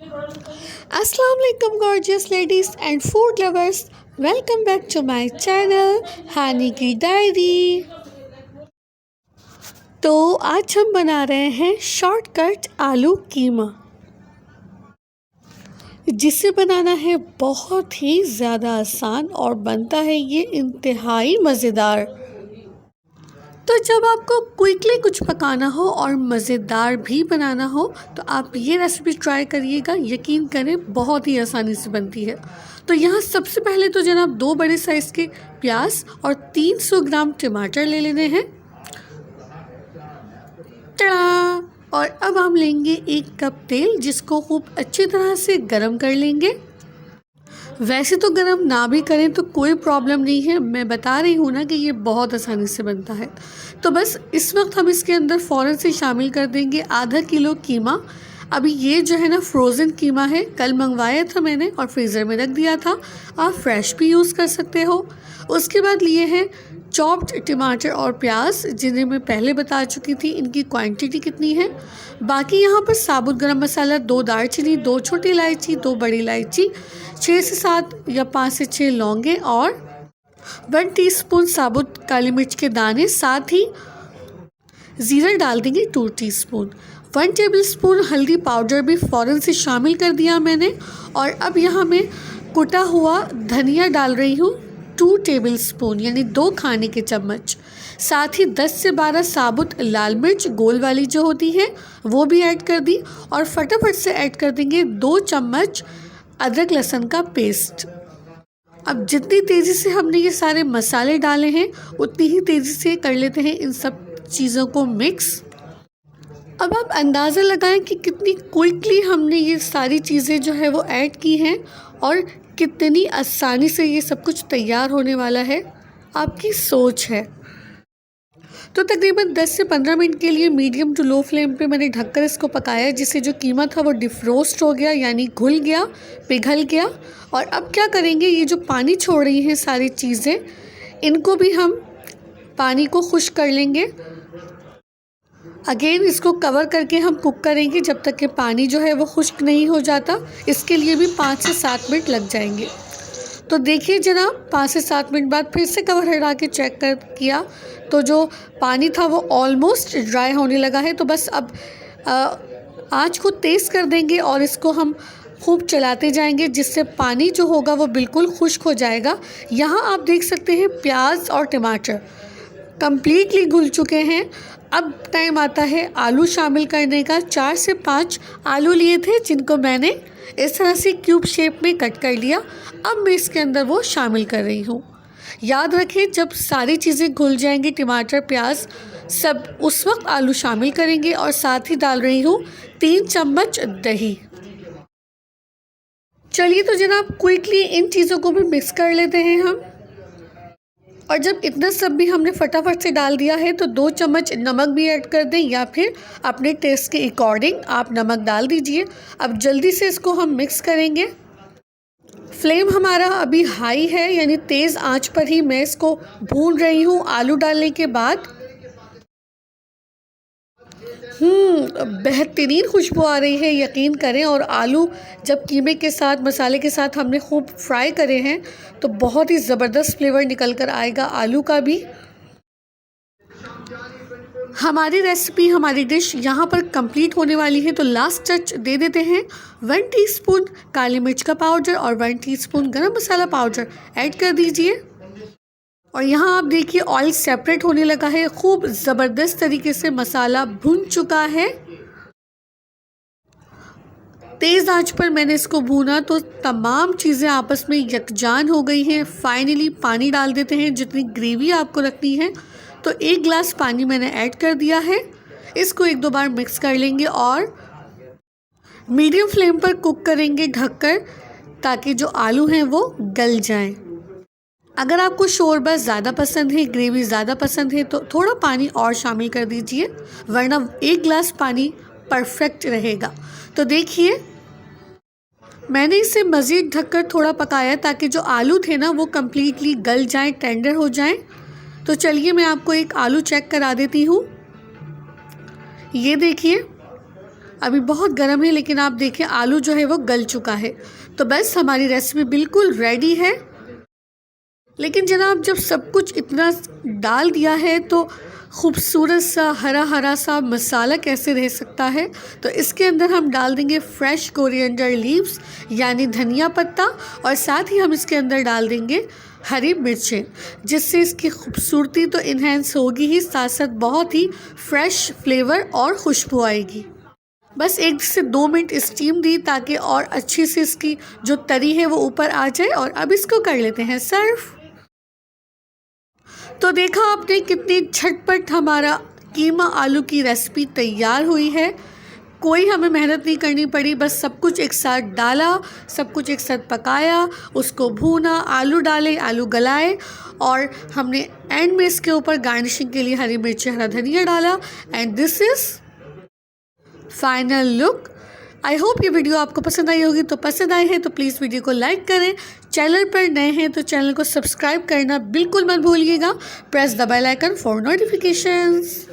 Assalamu alaikum gorgeous ladies and food lovers. Welcome back to my channel हानी की diary. तो आज हम बना रहे हैं शॉर्टकट आलू कीमा, जिसे बनाना है बहुत ही ज़्यादा आसान और बनता है ये इंतहाई मज़ेदार। तो जब आपको क्विकली कुछ पकाना हो और मज़ेदार भी बनाना हो तो आप ये रेसिपी ट्राई करिएगा, यकीन करें बहुत ही आसानी से बनती है। तो यहाँ सबसे पहले तो जनाब 2 बड़े साइज़ के प्याज और 300 ग्राम टमाटर ले लेने हैं। टड़ा! और अब हम लेंगे 1 कप तेल, जिसको खूब अच्छी तरह से गरम कर लेंगे। वैसे तो गरम ना भी करें तो कोई प्रॉब्लम नहीं है, मैं बता रही हूँ ना कि ये बहुत आसानी से बनता है। तो बस इस वक्त हम इसके अंदर फ़ौरन से शामिल कर देंगे आधा किलो कीमा। अभी ये जो है ना फ्रोज़न कीमा है, कल मंगवाया था मैंने और फ्रीज़र में रख दिया था, आप फ्रेश भी यूज़ कर सकते हो। उसके बाद लिए हैं चॉप्ड टमाटर और प्याज, जिन्हें मैं पहले बता चुकी थी इनकी क्वांटिटी कितनी है। बाकी यहाँ पर साबुत गरम मसाला, 2 दालचीनी, 2 छोटी इलायची, 2 बड़ी इलायची, 6 से 7 या 5 से 6 लौंगे और 1 टीस्पून साबुत काली मिर्च के दाने, साथ ही ज़ीरा डाल देंगे 2 टीस्पून। 1 टेबलस्पून हल्दी पाउडर भी फ़ौरन से शामिल कर दिया मैंने। और अब यहाँ मैं कुटा हुआ धनिया डाल रही हूँ 2 टेबलस्पून, यानी 2 खाने के चम्मच। साथ ही 10 से 12 साबुत लाल मिर्च गोल वाली जो होती है वो भी ऐड कर दी। और फटाफट से ऐड कर देंगे 2 चम्मच अदरक लहसुन का पेस्ट। अब जितनी तेज़ी से हमने ये सारे मसाले डाले हैं उतनी ही तेज़ी से कर लेते हैं इन सब चीज़ों को मिक्स। अब आप अंदाज़ा लगाएं कि कितनी क्विकली हमने ये सारी चीज़ें जो है वो ऐड की हैं और कितनी आसानी से ये सब कुछ तैयार होने वाला है, आपकी सोच है। तो तकरीबन 10 से 15 मिनट के लिए मीडियम टू लो फ्लेम पे मैंने ढककर इसको पकाया, जिससे जो कीमा था वो डिफ्रोस्ट हो गया, यानी घुल गया, पिघल गया। और अब क्या करेंगे, ये जो पानी छोड़ रही हैं सारी चीज़ें, इनको भी हम पानी को खुश्क कर लेंगे। अगेन इसको कवर करके हम कुक करेंगे जब तक कि पानी जो है वो खुश्क नहीं हो जाता। इसके लिए भी 5 से 7 मिनट लग जाएंगे। तो देखिए जनाब, 5 से 7 मिनट बाद फिर से कवर हटा के चेक कर किया तो जो पानी था वो ऑलमोस्ट ड्राई होने लगा है। तो बस अब आँच को तेज़ कर देंगे और इसको हम खूब चलाते जाएंगे, जिससे पानी जो होगा वो बिल्कुल खुश्क हो जाएगा। यहाँ आप देख सकते हैं प्याज और टमाटर कंप्लीटली घुल चुके हैं। अब टाइम आता है आलू शामिल करने का। 4 से 5 आलू लिए थे, जिनको मैंने इस तरह से क्यूब शेप में कट कर लिया। अब मैं इसके अंदर वो शामिल कर रही हूँ। याद रखें, जब सारी चीज़ें घुल जाएंगी, टमाटर प्याज सब, उस वक्त आलू शामिल करेंगे। और साथ ही डाल रही हूँ 3 चम्मच दही। चलिए तो जनाब क्विकली इन चीज़ों को भी मिक्स कर लेते हैं हम। और जब इतना सब भी हमने फटाफट से डाल दिया है तो 2 चम्मच नमक भी ऐड कर दें, या फिर अपने टेस्ट के अकॉर्डिंग आप नमक डाल दीजिए। अब जल्दी से इसको हम मिक्स करेंगे। फ्लेम हमारा अभी हाई है, यानी तेज़ आंच पर ही मैं इसको भून रही हूँ आलू डालने के बाद। बेहतरीन खुशबू आ रही है, यकीन करें। और आलू जब कीमे के साथ, मसाले के साथ हमने खूब फ्राई करे हैं तो बहुत ही ज़बरदस्त फ्लेवर निकल कर आएगा आलू का भी। हमारी रेसिपी, हमारी डिश यहाँ पर कंप्लीट होने वाली है। तो लास्ट टच दे देते हैं। 1 टीस्पून काली मिर्च का पाउडर और 1 टीस्पून गरम मसाला पाउडर ऐड कर दीजिए। और यहाँ आप देखिए ऑयल सेपरेट होने लगा है, खूब ज़बरदस्त तरीके से मसाला भुन चुका है। तेज़ आंच पर मैंने इसको भूना तो तमाम चीज़ें आपस में यकजान हो गई हैं। फाइनली पानी डाल देते हैं, जितनी ग्रेवी आपको रखनी है। तो 1 गिलास पानी मैंने ऐड कर दिया है। इसको 1-2 बार मिक्स कर लेंगे और मीडियम फ्लेम पर कुक करेंगे ढककर, ताकि जो आलू हैं वो गल जाएं। अगर आपको शोरबा ज़्यादा पसंद है, ग्रेवी ज़्यादा पसंद है तो थोड़ा पानी और शामिल कर दीजिए, वरना 1 गिलास पानी परफेक्ट रहेगा। तो देखिए मैंने इसे मज़ीद ढककर थोड़ा पकाया, ताकि जो आलू थे ना वो कम्प्लीटली गल जाएं, टेंडर हो जाएं। तो चलिए मैं आपको एक आलू चेक करा देती हूँ। ये देखिए अभी बहुत गर्म है, लेकिन आप देखें आलू जो है वो गल चुका है। तो बस हमारी रेसिपी बिल्कुल रेडी है। लेकिन जनाब, जब सब कुछ इतना डाल दिया है तो खूबसूरत सा हरा हरा सा मसाला कैसे रह सकता है। तो इसके अंदर हम डाल देंगे फ्रेश कोरिएंडर लीव्स यानी धनिया पत्ता, और साथ ही हम इसके अंदर डाल देंगे हरी मिर्चें, जिससे इसकी खूबसूरती तो इन्हेंस होगी ही, साथ साथ बहुत ही फ्रेश फ्लेवर और खुशबू आएगी। बस 1 से 2 मिनट स्टीम दी ताकि और अच्छी से इसकी जो तरी है वो ऊपर आ जाए। और अब इसको कर लेते हैं सर्व। तो देखा आपने कितनी झटपट हमारा कीमा आलू की रेसिपी तैयार हुई है। कोई हमें मेहनत नहीं करनी पड़ी, बस सब कुछ एक साथ डाला, सब कुछ एक साथ पकाया, उसको भूना, आलू डाले, आलू गलाए, और हमने एंड में इसके ऊपर गार्निशिंग के लिए हरी मिर्ची, हरा धनिया डाला। And this is final look. I hope ये वीडियो आपको पसंद आई होगी। तो पसंद आई है तो प्लीज़ वीडियो को लाइक करें। चैनल पर नए हैं तो चैनल को सब्सक्राइब करना बिल्कुल मत भूलिएगा। Press the bell icon for notifications.